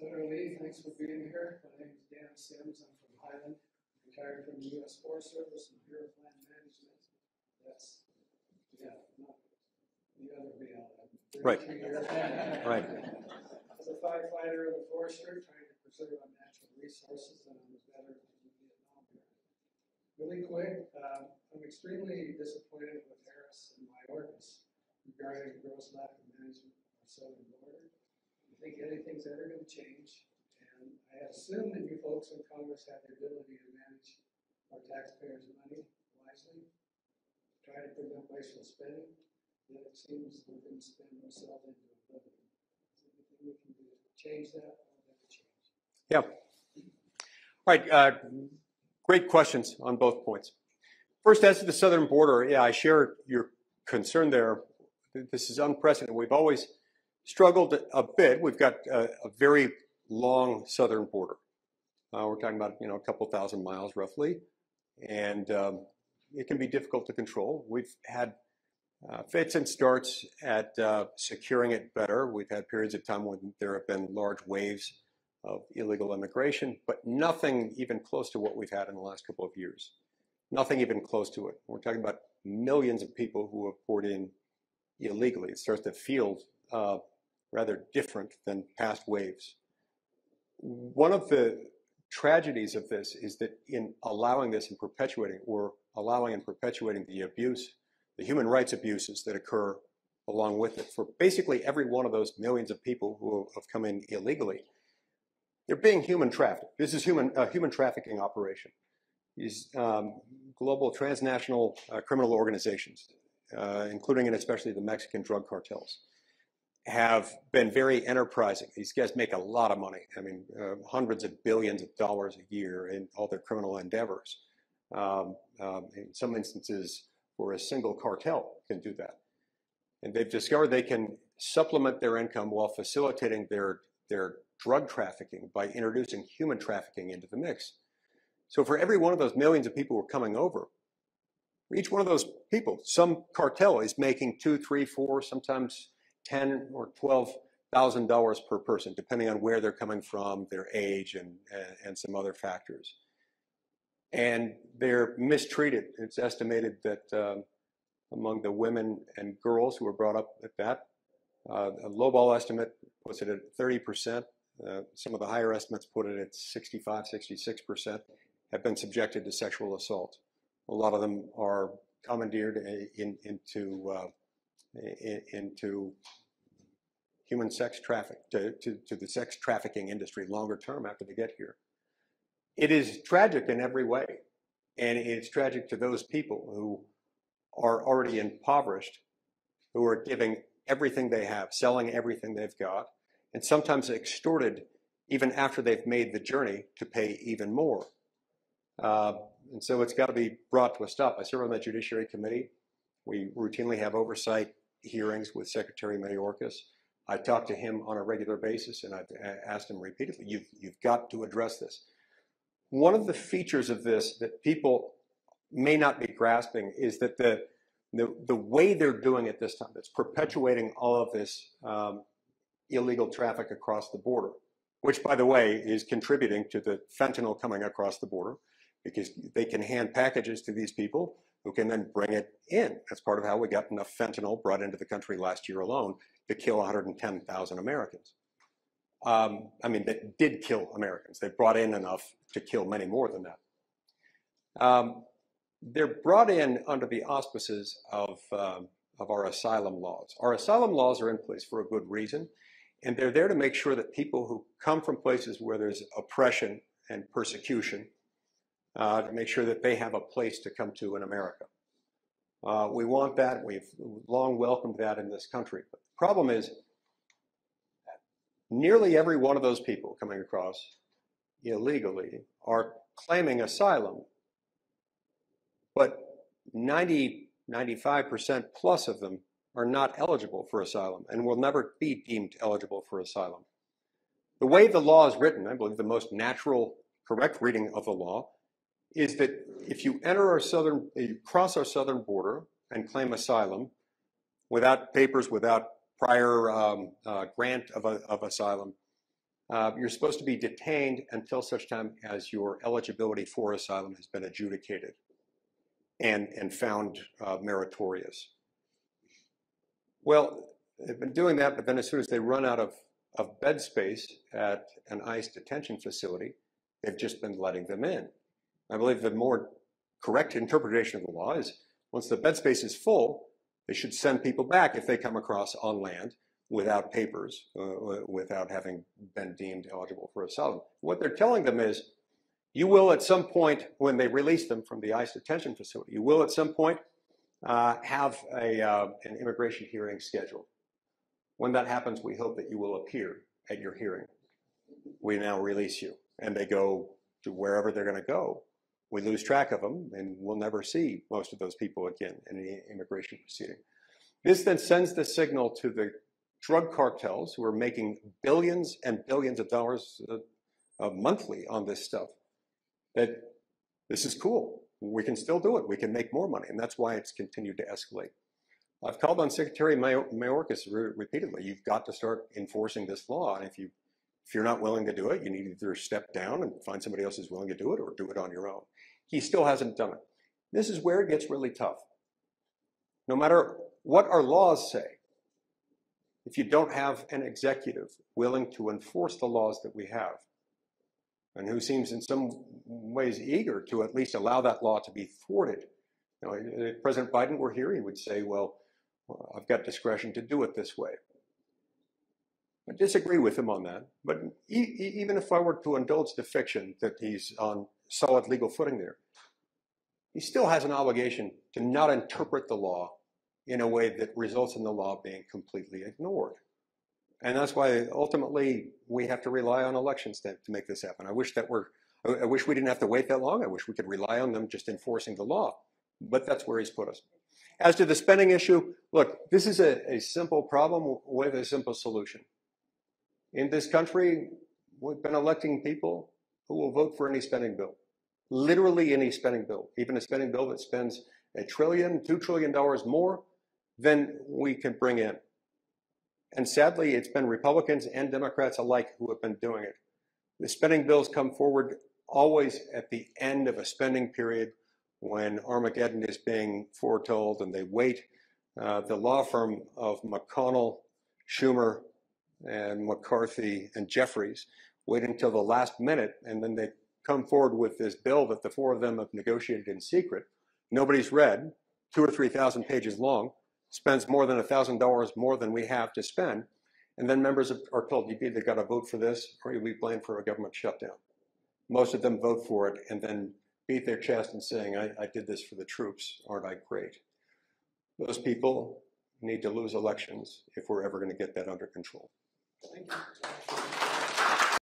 Senator Lee, thanks for being here. My name is Dan Sims. I'm from Highland, retired from the U.S. Forest Service and Bureau of Land Management. That's, yeah, not the other reality. Right. Right. As a firefighter and a forester, trying to preserve our natural resources, and I'm a veteran of the Vietnam War. Really quick, I'm extremely disappointed with Harris and Mayorkas regarding the gross lack of management of our southern border. I think anything's ever going to change, and I assume that you folks in Congress have the ability to manage our taxpayers' money wisely, try to prevent wasteful spending. Yet it seems we're going to spend ourselves into oblivion. Is there anything we can do to change that or never change? Yeah. All right. Great questions on both points. First, as to the southern border, yeah, I share your concern there. This is unprecedented. We've always struggled a bit. We've got a very long southern border. We're talking about a couple thousand miles roughly, and it can be difficult to control. We've had fits and starts at securing it better. We've had periods of time when there have been large waves of illegal immigration, but nothing even close to what we've had in the last couple of years. Nothing even close to it. We're talking about millions of people who have poured in illegally. It starts to feel rather different than past waves. One of the tragedies of this is that in allowing this and perpetuating, or allowing and perpetuating the abuse, the human rights abuses that occur along with it, for basically every one of those millions of people who have come in illegally, they're being human trafficked. This is a human trafficking operation. These global transnational criminal organizations, including and especially the Mexican drug cartels, have been very enterprising. These guys make a lot of money. I mean, hundreds of billions of dollars a year in all their criminal endeavors. In some instances, for a single cartel can do that. And they've discovered they can supplement their income while facilitating their drug trafficking by introducing human trafficking into the mix. So for every one of those millions of people who are coming over, for each one of those people, some cartel is making $2, $3, $4, sometimes $10,000 or $12,000 per person, depending on where they're coming from, their age, and some other factors. And they're mistreated. It's estimated that among the women and girls who were brought up at that, a lowball estimate puts it at 30%. Some of the higher estimates put it at 65, 66%, have been subjected to sexual assault. A lot of them are commandeered into human sex traffic, to the sex trafficking industry longer term after they get here. It is tragic in every way, and it's tragic to those people who are already impoverished, who are giving everything they have, selling everything they've got, and sometimes extorted even after they've made the journey to pay even more. And so it's got to be brought to a stop. I serve on the Judiciary Committee. We routinely have oversight hearings with Secretary Mayorkas. I talk to him on a regular basis, and I've asked him repeatedly, you've got to address this. One of the features of this that people may not be grasping is that the way they're doing it this time, that's perpetuating all of this illegal traffic across the border, which, by the way, is contributing to the fentanyl coming across the border, because they can hand packages to these people who can then bring it in. That's part of how we got enough fentanyl brought into the country last year alone to kill 110,000 Americans. I mean, that did kill Americans. They brought in enough to kill many more than that. They're brought in under the auspices of our asylum laws. Our asylum laws are in place for a good reason, and they're there to make sure that people who come from places where there's oppression and persecution, to make sure that they have a place to come to in America. We want that. We've long welcomed that in this country. But the problem is, nearly every one of those people coming across illegally are claiming asylum, but 95% plus of them are not eligible for asylum and will never be deemed eligible for asylum. The way the law is written, I believe the most natural, correct reading of the law, is that if you you cross our southern border and claim asylum without papers, without prior grant of asylum, you're supposed to be detained until such time as your eligibility for asylum has been adjudicated and found meritorious. Well, they've been doing that, but then as soon as they run out of bed space at an ICE detention facility, they've just been letting them in. I believe the more correct interpretation of the law is once the bed space is full, they should send people back if they come across on land without papers, without having been deemed eligible for asylum. What they're telling them is, you will at some point, when they release them from the ICE detention facility, you will at some point have an immigration hearing scheduled. When that happens, we hope that you will appear at your hearing. We now release you. And they go to wherever they're going to go. We lose track of them, and we'll never see most of those people again in any immigration proceeding. This then sends the signal to the drug cartels who are making billions and billions of dollars monthly on this stuff, that this is cool. We can still do it. We can make more money, and that's why it's continued to escalate. I've called on Secretary Mayorkas repeatedly. You've got to start enforcing this law, and if you're not willing to do it, you need to either step down and find somebody else who's willing to do it or do it on your own. He still hasn't done it. This is where it gets really tough. No matter what our laws say, if you don't have an executive willing to enforce the laws that we have, and who seems in some ways eager to at least allow that law to be thwarted. You know, if President Biden were here, he would say, well, I've got discretion to do it this way. I disagree with him on that, but even if I were to indulge the fiction that he's on solid legal footing there, he still has an obligation to not interpret the law in a way that results in the law being completely ignored. And that's why ultimately we have to rely on elections to make this happen. I wish we didn't have to wait that long. I wish we could rely on them just enforcing the law, but that's where he's put us. As to the spending issue, look, this is a simple problem with a simple solution. In this country, we've been electing people who will vote for any spending bill. Literally any spending bill, even a spending bill that spends $1 trillion, $2 trillion more than we can bring in. And sadly, it's been Republicans and Democrats alike who have been doing it. The spending bills come forward always at the end of a spending period when Armageddon is being foretold, and they wait. The law firm of McConnell, Schumer, and McCarthy and Jeffries wait until the last minute, and then they come forward with this bill that the four of them have negotiated in secret. Nobody's read, 2,000 or 3,000 pages long, spends more than $1,000 more than we have to spend, and then members are told, you've either got to vote for this or you'll be blamed for a government shutdown. Most of them vote for it and then beat their chest and saying, I did this for the troops, aren't I great? Those people need to lose elections if we're ever going to get that under control. Thank you.